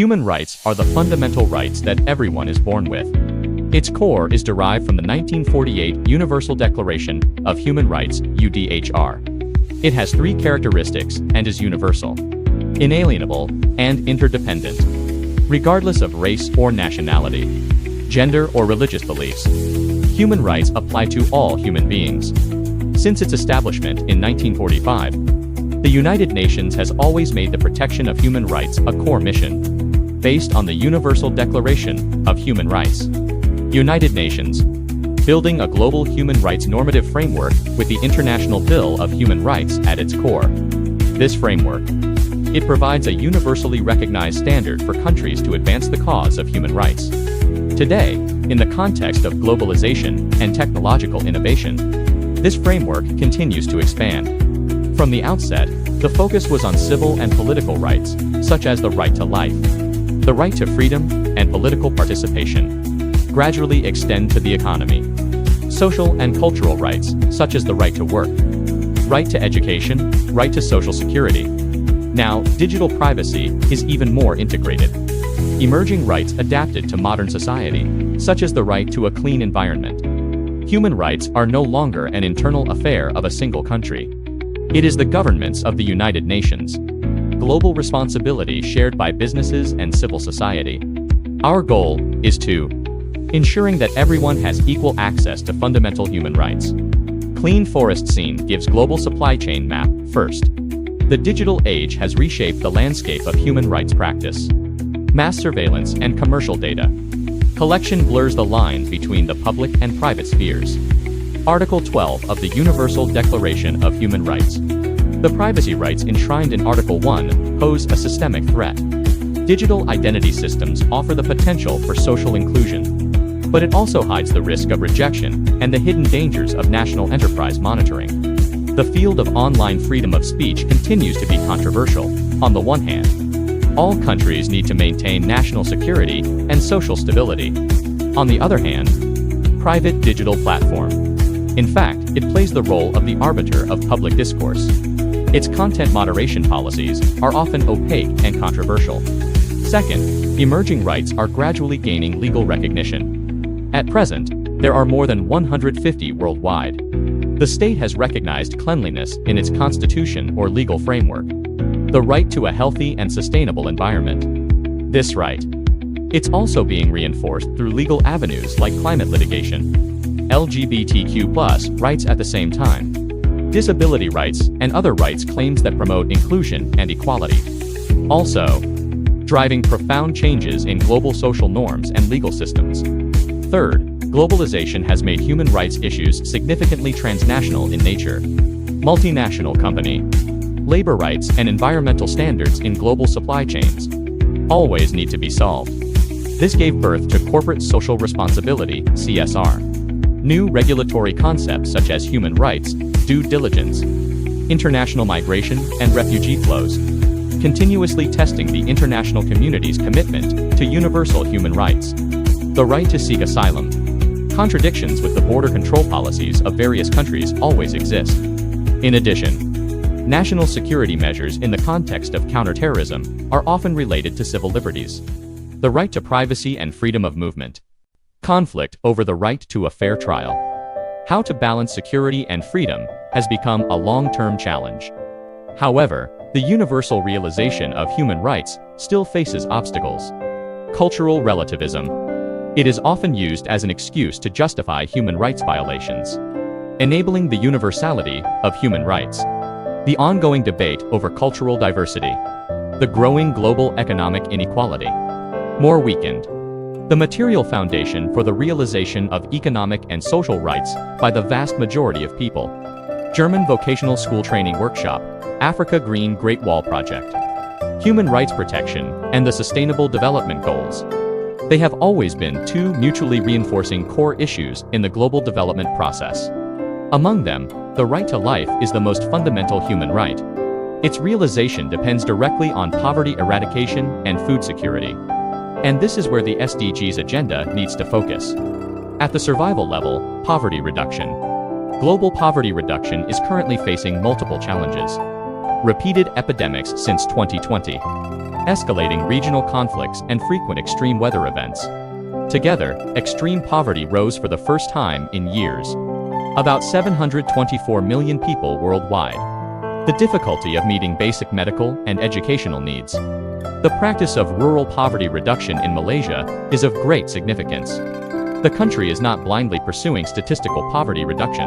Human rights are the fundamental rights that everyone is born with. Its core is derived from the 1948 Universal Declaration of Human Rights, UDHR. It has three characteristics and is universal, inalienable, and interdependent. Regardless of race or nationality, gender or religious beliefs, human rights apply to all human beings. Since its establishment in 1945, the United Nations has always made the protection of human rights a core mission, based on the Universal Declaration of Human Rights. United Nations, building a global human rights normative framework with the International Bill of Human Rights at its core. This framework, it provides a universally recognized standard for countries to advance the cause of human rights. Today, in the context of globalization and technological innovation, this framework continues to expand. From the outset, the focus was on civil and political rights, such as the right to life, the right to freedom and political participation, gradually extend to the economy. Social and cultural rights, such as the right to work, right to education, right to social security. Now, digital privacy is even more integrated. Emerging rights adapted to modern society, such as the right to a clean environment. Human rights are no longer an internal affair of a single country. It is the governments of the United Nations. Global responsibility shared by businesses and civil society. Our goal is to ensuring that everyone has equal access to fundamental human rights. Clean Forest Scene gives global supply chain map first. The digital age has reshaped the landscape of human rights practice. Mass surveillance and commercial data collection blurs the line between the public and private spheres. Article 12 of the Universal Declaration of Human Rights. The privacy rights enshrined in Article 1 pose a systemic threat. Digital identity systems offer the potential for social inclusion, but it also hides the risk of rejection and the hidden dangers of national enterprise monitoring. The field of online freedom of speech continues to be controversial. On the one hand, all countries need to maintain national security and social stability. On the other hand, private digital platform. In fact, it plays the role of the arbiter of public discourse. Its content moderation policies are often opaque and controversial. Second, emerging rights are gradually gaining legal recognition. At present, there are more than 150 worldwide. The state has recognized cleanliness in its constitution or legal framework. The right to a healthy and sustainable environment. This right, it's also being reinforced through legal avenues like climate litigation. LGBTQ+ rights at the same time. Disability rights and other rights claims that promote inclusion and equality. Also, driving profound changes in global social norms and legal systems. Third, globalization has made human rights issues significantly transnational in nature. Multinational company, labor rights and environmental standards in global supply chains always need to be solved. This gave birth to corporate social responsibility, CSR. New regulatory concepts such as human rights, due diligence, international migration, and refugee flows, continuously testing the international community's commitment to universal human rights. The right to seek asylum. Contradictions with the border control policies of various countries always exist. In addition, national security measures in the context of counterterrorism are often related to civil liberties. The right to privacy and freedom of movement. Conflict over the right to a fair trial. How to balance security and freedom has become a long-term challenge. However, the universal realization of human rights still faces obstacles. Cultural relativism. It is often used as an excuse to justify human rights violations, enabling the universality of human rights. The ongoing debate over cultural diversity. The growing global economic inequality. More weakened. The material foundation for the realization of economic and social rights by the vast majority of people. German Vocational School Training Workshop, Africa Green Great Wall Project. Human rights protection and the Sustainable Development Goals. They have always been two mutually reinforcing core issues in the global development process. Among them, the right to life is the most fundamental human right. Its realization depends directly on poverty eradication and food security. And this is where the SDGs agenda needs to focus. At the survival level, poverty reduction. Global poverty reduction is currently facing multiple challenges. Repeated epidemics since 2020. escalating regional conflicts and frequent extreme weather events. Together, extreme poverty rose for the first time in years. About 724 million people worldwide. The difficulty of meeting basic medical and educational needs. The practice of rural poverty reduction in Malaysia is of great significance. The country is not blindly pursuing statistical poverty reduction,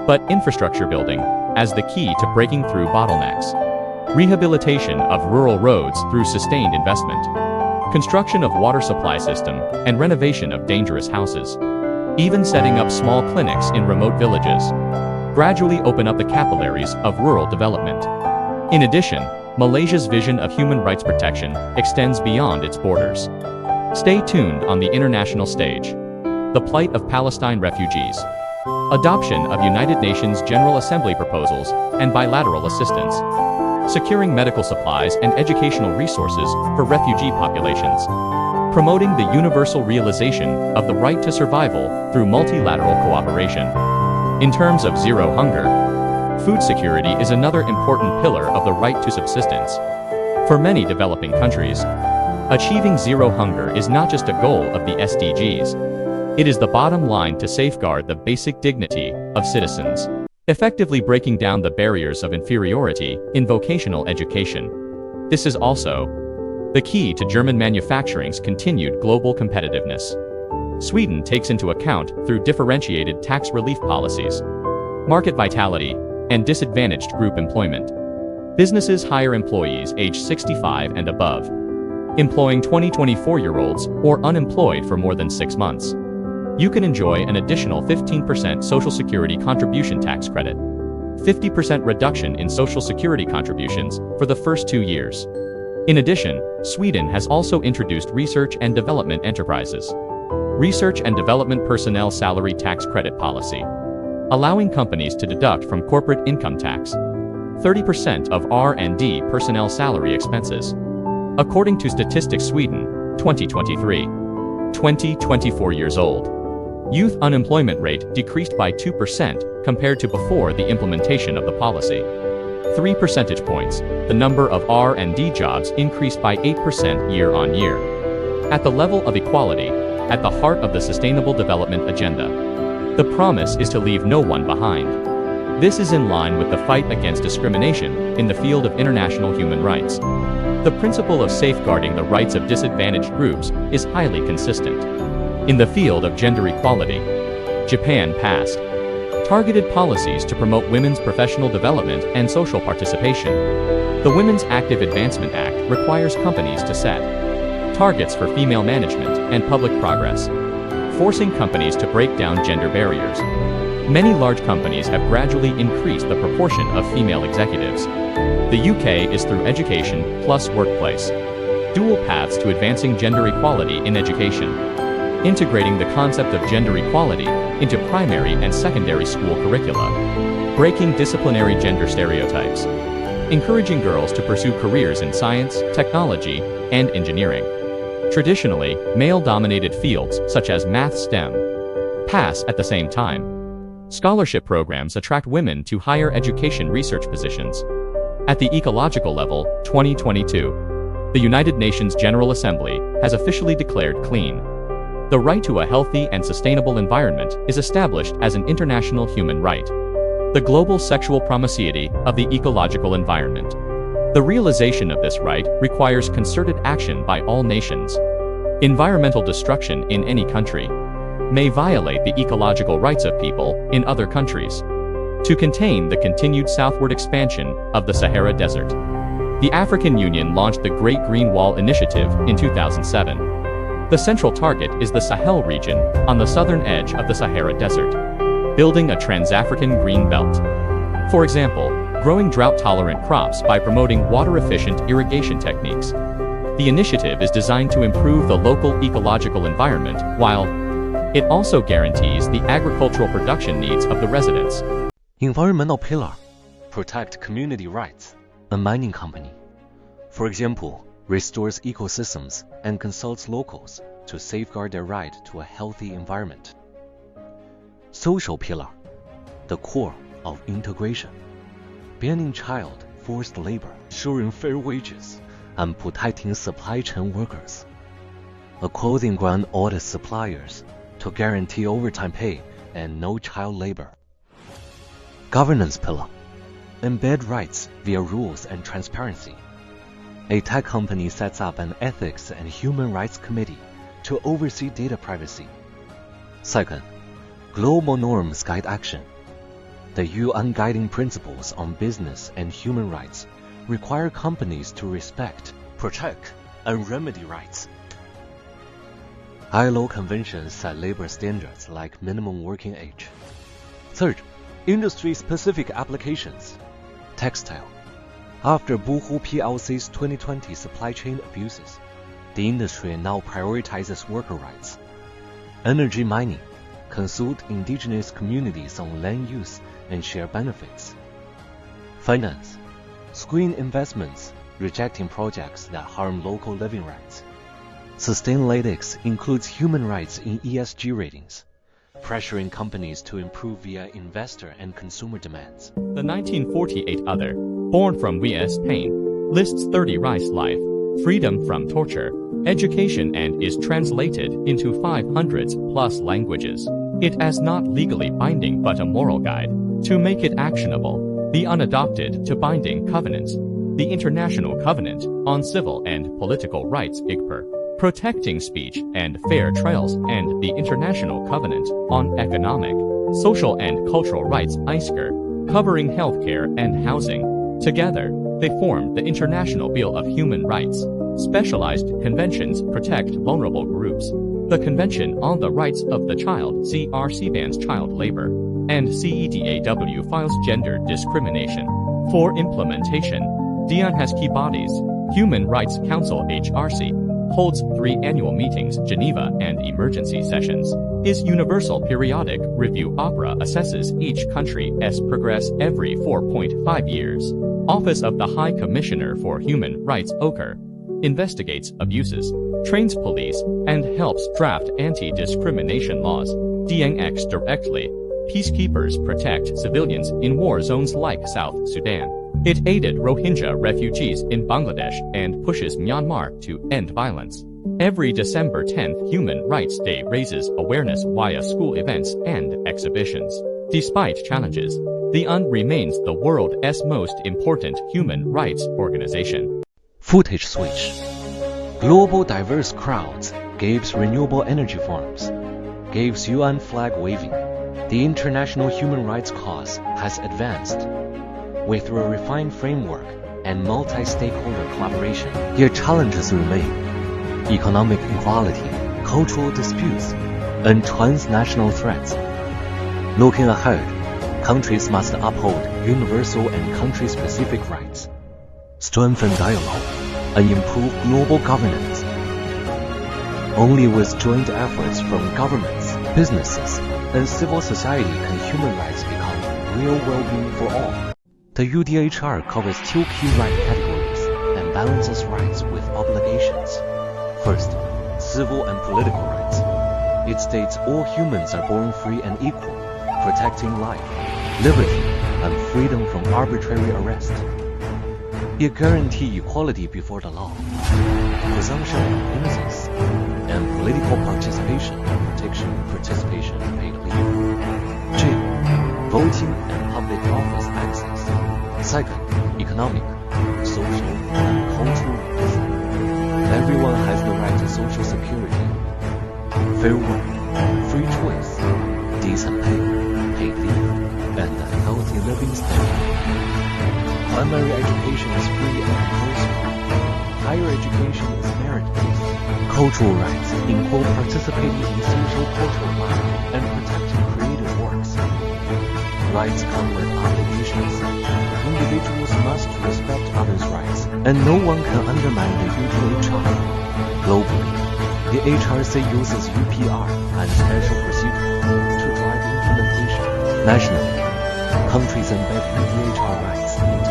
but infrastructure building as the key to breaking through bottlenecks. Rehabilitation of rural roads through sustained investment. Construction of water supply system and renovation of dangerous houses. Even setting up small clinics in remote villages. Gradually open up the capillaries of rural development. In addition, Malaysia's vision of human rights protection extends beyond its borders. Stay tuned on the international stage. The plight of Palestine refugees. Adoption of United Nations General Assembly proposals and bilateral assistance. Securing medical supplies and educational resources for refugee populations. Promoting the universal realization of the right to survival through multilateral cooperation. In terms of zero hunger, food security is another important pillar of the right to subsistence. For many developing countries, achieving zero hunger is not just a goal of the SDGs. It is the bottom line to safeguard the basic dignity of citizens, effectively breaking down the barriers of inferiority in vocational education. This is also the key to German manufacturing's continued global competitiveness. Sweden takes into account through differentiated tax relief policies, market vitality, and disadvantaged group employment. Businesses hire employees aged 65 and above, employing 20-24-year-olds or unemployed for more than 6 months. You can enjoy an additional 15% Social Security contribution tax credit, 50% reduction in Social Security contributions for the first 2 years. In addition, Sweden has also introduced research and development enterprises, research and development personnel salary tax credit policy, allowing companies to deduct from corporate income tax 30% of R&D personnel salary expenses. According to Statistics Sweden, 2023, 24 years old. Youth unemployment rate decreased by 2% compared to before the implementation of the policy. 3 percentage points, the number of R&D jobs increased by 8% year on year. At the level of equality, at the heart of the Sustainable Development Agenda. The promise is to leave no one behind. This is in line with the fight against discrimination in the field of international human rights. The principle of safeguarding the rights of disadvantaged groups is highly consistent. In the field of gender equality, Japan passed targeted policies to promote women's professional development and social participation. The Women's Active Advancement Act requires companies to set targets for female management and public progress, forcing companies to break down gender barriers. Many large companies have gradually increased the proportion of female executives. The UK is through education plus workplace. Dual paths to advancing gender equality in education. Integrating the concept of gender equality into primary and secondary school curricula. Breaking disciplinary gender stereotypes. Encouraging girls to pursue careers in science, technology, and engineering. Traditionally, male-dominated fields such as math STEM pass at the same time. Scholarship programs attract women to higher education research positions. At the ecological level, 2022, the United Nations General Assembly has officially declared clean. The right to a healthy and sustainable environment is established as an international human right. The global sexual promiscuity of the ecological environment. The realization of this right requires concerted action by all nations. Environmental destruction in any country may violate the ecological rights of people in other countries. To contain the continued southward expansion of the Sahara Desert, the African Union launched the Great Green Wall Initiative in 2007. The central target is the Sahel region on the southern edge of the Sahara Desert, building a Trans-African green belt. For example, growing drought-tolerant crops by promoting water-efficient irrigation techniques. The initiative is designed to improve the local ecological environment while it also guarantees the agricultural production needs of the residents. Environmental pillar, protect community rights. A mining company, for example, restores ecosystems and consults locals to safeguard their right to a healthy environment. Social pillar, the core of integration. Banning child forced labor, ensuring fair wages, and protecting supply chain workers. A clothing brand audits suppliers to guarantee overtime pay and no child labor. Governance pillar. Embed rights via rules and transparency. A tech company sets up an ethics and human rights committee to oversee data privacy. Second, global norms guide action. The UN guiding principles on business and human rights require companies to respect, protect, and remedy rights. ILO conventions set labor standards like minimum working age. Third, industry-specific applications. Textile. After Boohoo PLC's 2020 supply chain abuses, the industry now prioritizes worker rights. Energy mining. Consult indigenous communities on land use and share benefits. Finance. Screen investments, rejecting projects that harm local living rights. Sustainalytics includes human rights in ESG ratings, pressuring companies to improve via investor and consumer demands. The 1948 Other, born from V.S. Payne, lists 30 rights: life, freedom from torture, education, and is translated into 500+ languages. It is not legally binding but a moral guide. To make it actionable, the unadopted to binding covenants, the International Covenant on Civil and Political Rights ICPR, protecting speech and fair trials, and the International Covenant on Economic, Social and Cultural Rights ICER, covering healthcare and housing. Together, they form the International Bill of Human Rights. Specialized conventions protect vulnerable groups. The Convention on the Rights of the Child (CRC) bans child labor, and CEDAW files gender discrimination. For implementation, DIAN has key bodies. Human Rights Council (HRC) holds 3 annual meetings, Geneva, and emergency sessions. Is Universal Periodic Review (OPRA) assesses each country's progress every 4.5 years. Office of the High Commissioner for Human Rights (OCHR) investigates abuses, trains police, and helps draft anti-discrimination laws. DIAN acts directly. Peacekeepers protect civilians in war zones like South Sudan. It aided Rohingya refugees in Bangladesh and pushes Myanmar to end violence. Every December 10th Human Rights Day raises awareness via school events and exhibitions. Despite challenges, the UN remains the world's most important human rights organization. Footage switch. Global diverse crowds gives renewable energy farms, gives UN flag waving. The international human rights cause has advanced. With a refined framework and multi-stakeholder collaboration, yet challenges remain. Economic inequality, cultural disputes, and transnational threats. Looking ahead, countries must uphold universal and country-specific rights, strengthen dialogue, and improve global governance. Only with joint efforts from governments, businesses, and civil society can human rights become real well-being for all. The UDHR covers 2 key right categories and balances rights with obligations. First, civil and political rights. It states all humans are born free and equal, protecting life, liberty, and freedom from arbitrary arrest. It guarantees equality before the law, presumption of innocence, and political participation, participation paid leave. J. Voting and public office access. Second, economic, social, and cultural rights. Everyone has the right to social security, fair work, free choice, decent pay, paid leave, and a healthy living standard. Primary education is free and compulsory. Higher education is merit-based. Cultural rights include participating in social cultural life and protecting creative works. Rights come with obligations. Individuals must respect others' rights, and no one can undermine the UDHR. Globally, the HRC uses UPR and special procedure to drive implementation. Nationally, countries embed UDHR rights into